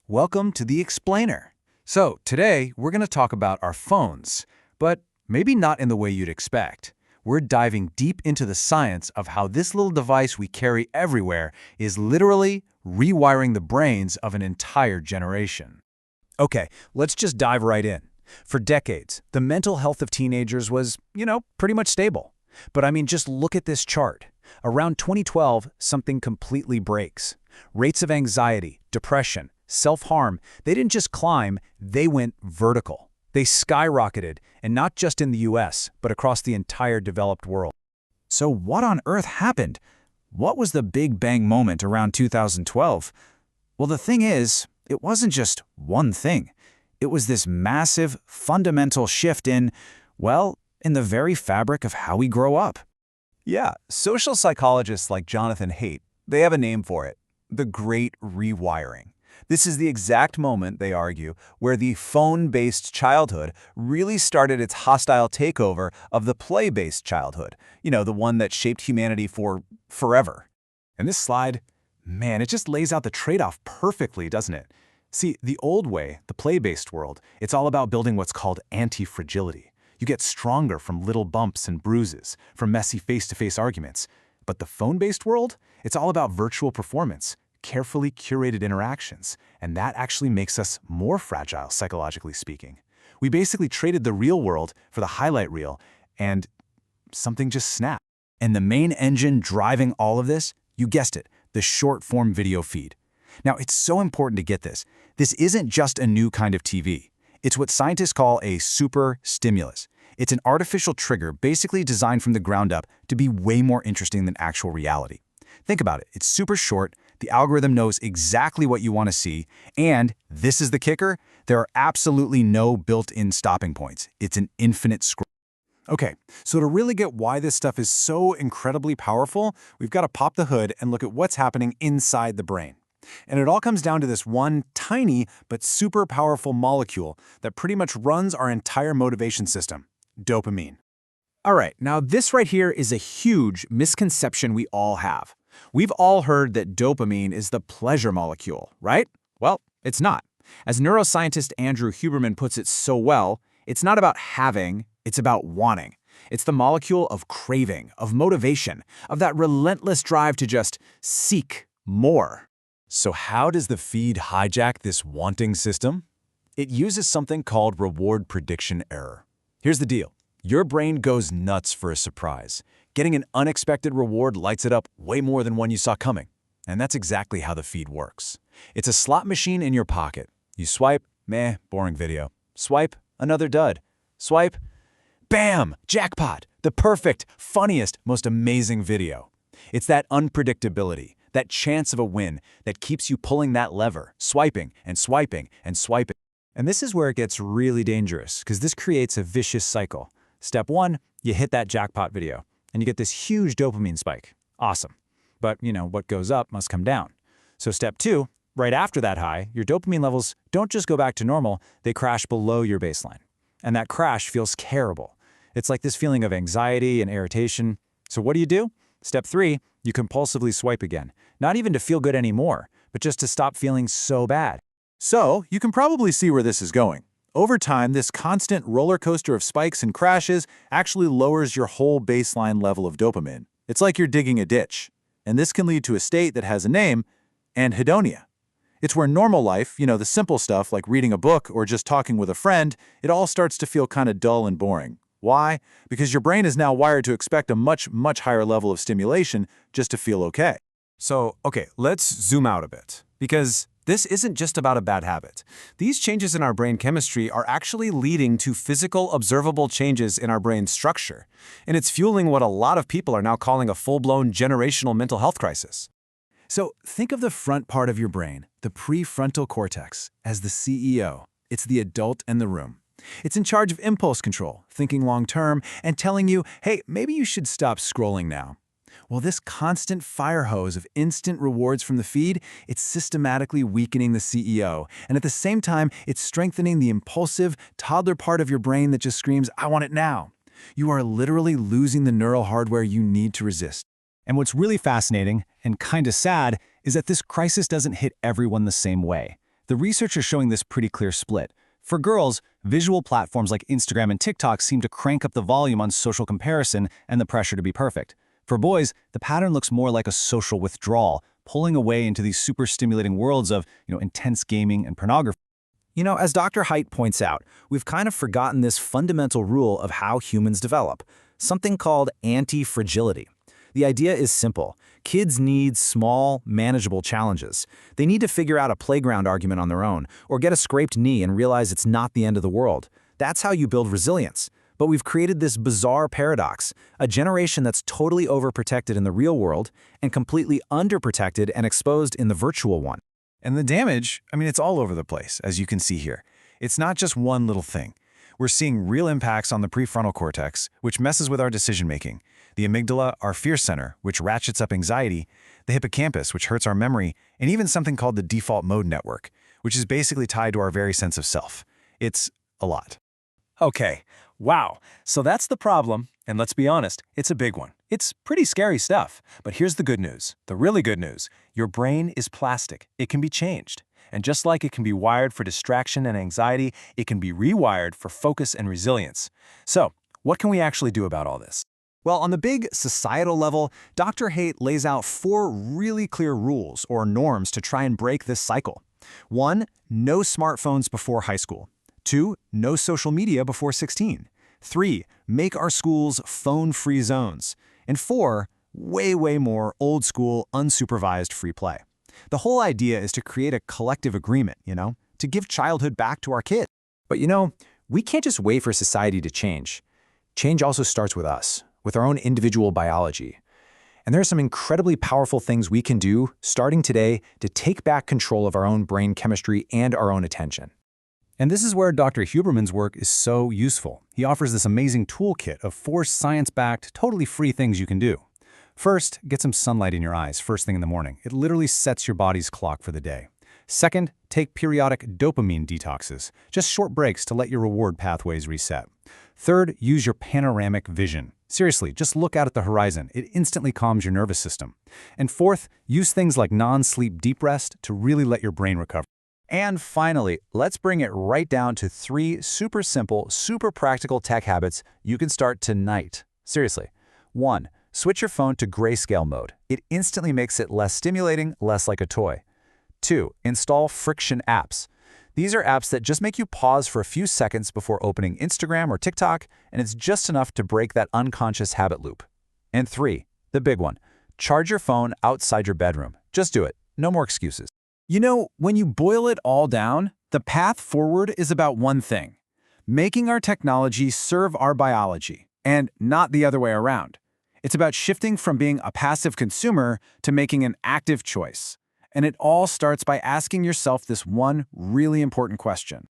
welcome to The Explainer. So, today we're going to talk about our phones, but maybe not in the way you'd expect. We're diving deep into the science of how this little device we carry everywhere is literally rewiring the brains of an entire generation. Okay, let's just dive right in. For decades, the mental health of teenagers was, pretty much stable. But I mean, just look at this chart. Around 2012, something completely breaks. Rates of anxiety, depression, self-harm, they didn't just climb, they went vertical. They skyrocketed, and not just in the US, but across the entire developed world. So what on earth happened? What was the big bang moment around 2012? Well, the thing is, it wasn't just one thing. It was this massive, fundamental shift in the very fabric of how we grow up. Yeah, social psychologists like Jonathan Haidt, they have a name for it, the Great Rewiring. This is the exact moment, they argue, where the phone-based childhood really started its hostile takeover of the play-based childhood, the one that shaped humanity for forever. And this slide, man, it just lays out the trade-off perfectly, doesn't it? See, the old way, the play-based world, it's all about building what's called antifragility. You get stronger from little bumps and bruises, from messy face-to-face arguments. But the phone-based world, it's all about virtual performance, carefully curated interactions, and that actually makes us more fragile, psychologically speaking. We basically traded the real world for the highlight reel, and something just snapped. And the main engine driving all of this, you guessed it, the short-form video feed. Now, it's so important to get this. This isn't just a new kind of TV. It's what scientists call a super stimulus. It's an artificial trigger basically designed from the ground up to be way more interesting than actual reality. Think about it. It's super short, the algorithm knows exactly what you want to see, and, this is the kicker, there are absolutely no built-in stopping points. It's an infinite scroll. Okay, so to really get why this stuff is so incredibly powerful, we've got to pop the hood and look at what's happening inside the brain. And it all comes down to this one tiny but super powerful molecule that pretty much runs our entire motivation system, dopamine. All right, now this right here is a huge misconception we all have. We've all heard that dopamine is the pleasure molecule, right? Well, it's not. As neuroscientist Andrew Huberman puts it so well, it's not about having, it's about wanting. It's the molecule of craving, of motivation, of that relentless drive to just seek more. So how does the feed hijack this wanting system? It uses something called reward prediction error. Here's the deal. Your brain goes nuts for a surprise. Getting an unexpected reward lights it up way more than one you saw coming. And that's exactly how the feed works. It's a slot machine in your pocket. You swipe, meh, boring video. Swipe, another dud. Swipe, bam, jackpot, the perfect, funniest, most amazing video. It's that unpredictability, that chance of a win that keeps you pulling that lever, swiping and swiping and swiping. And this is where it gets really dangerous, because this creates a vicious cycle. Step one, you hit that jackpot video, and you get this huge dopamine spike. Awesome. But, what goes up must come down. So step two, right after that high, your dopamine levels don't just go back to normal, they crash below your baseline. And that crash feels terrible. It's like this feeling of anxiety and irritation. So what do? Step three, you compulsively swipe again. Not even to feel good anymore, but just to stop feeling so bad. So, you can probably see where this is going. Over time, this constant roller coaster of spikes and crashes actually lowers your whole baseline level of dopamine. It's like you're digging a ditch. And this can lead to a state that has a name, anhedonia. It's where normal life, the simple stuff like reading a book or just talking with a friend, it all starts to feel kind of dull and boring. Why? Because your brain is now wired to expect a much, much higher level of stimulation just to feel okay. So, let's zoom out a bit, because this isn't just about a bad habit. These changes in our brain chemistry are actually leading to physical, observable changes in our brain structure, and it's fueling what a lot of people are now calling a full-blown generational mental health crisis. So, think of the front part of your brain, the prefrontal cortex, as the CEO. It's the adult in the room. It's in charge of impulse control, thinking long-term, and telling you, hey, maybe you should stop scrolling now. Well, this constant fire hose of instant rewards from the feed, it's systematically weakening the CEO, and at the same time, it's strengthening the impulsive, toddler part of your brain that just screams, I want it now. You are literally losing the neural hardware you need to resist. And what's really fascinating, and kinda sad, is that this crisis doesn't hit everyone the same way. The research is showing this pretty clear split. For girls, visual platforms like Instagram and TikTok seem to crank up the volume on social comparison and the pressure to be perfect. For boys, the pattern looks more like a social withdrawal, pulling away into these super stimulating worlds of, intense gaming and pornography. As Dr. Haidt points out, we've kind of forgotten this fundamental rule of how humans develop, something called antifragility. The idea is simple. Kids need small, manageable challenges. They need to figure out a playground argument on their own, or get a scraped knee and realize it's not the end of the world. That's how you build resilience. But we've created this bizarre paradox, a generation that's totally overprotected in the real world and completely underprotected and exposed in the virtual one. And the damage, it's all over the place, as you can see here. It's not just one little thing. We're seeing real impacts on the prefrontal cortex, which messes with our decision-making, the amygdala, our fear center, which ratchets up anxiety, the hippocampus, which hurts our memory, and even something called the default mode network, which is basically tied to our very sense of self. It's a lot. Okay, wow. So that's the problem, and let's be honest, it's a big one. It's pretty scary stuff. But here's the good news, the really good news. Your brain is plastic. It can be changed. And just like it can be wired for distraction and anxiety, it can be rewired for focus and resilience. So, what can we actually do about all this? Well, on the big societal level, Dr. Haidt lays out 4 really clear rules or norms to try and break this cycle. 1, no smartphones before high school. 2, no social media before 16. 3, make our schools phone-free zones. And 4, way more old-school, unsupervised free play. The whole idea is to create a collective agreement, to give childhood back to our kids. But we can't just wait for society to change. Change also starts with us, with our own individual biology. And there are some incredibly powerful things we can do, starting today, to take back control of our own brain chemistry and our own attention. And this is where Dr. Huberman's work is so useful. He offers this amazing toolkit of 4 science-backed, totally free things you can do. First, get some sunlight in your eyes first thing in the morning. It literally sets your body's clock for the day. Second, take periodic dopamine detoxes, just short breaks to let your reward pathways reset. Third, use your panoramic vision. Seriously, just look out at the horizon. It instantly calms your nervous system. And fourth, use things like non-sleep deep rest to really let your brain recover. And finally, let's bring it right down to 3 super simple, super practical tech habits you can start tonight. Seriously. 1. Switch your phone to grayscale mode. It instantly makes it less stimulating, less like a toy. 2. Install friction apps. These are apps that just make you pause for a few seconds before opening Instagram or TikTok, and it's just enough to break that unconscious habit loop. And 3. The big one. Charge your phone outside your bedroom. Just do it. No more excuses. When you boil it all down, the path forward is about one thing: making our technology serve our biology, and not the other way around. It's about shifting from being a passive consumer to making an active choice. And it all starts by asking yourself this one really important question.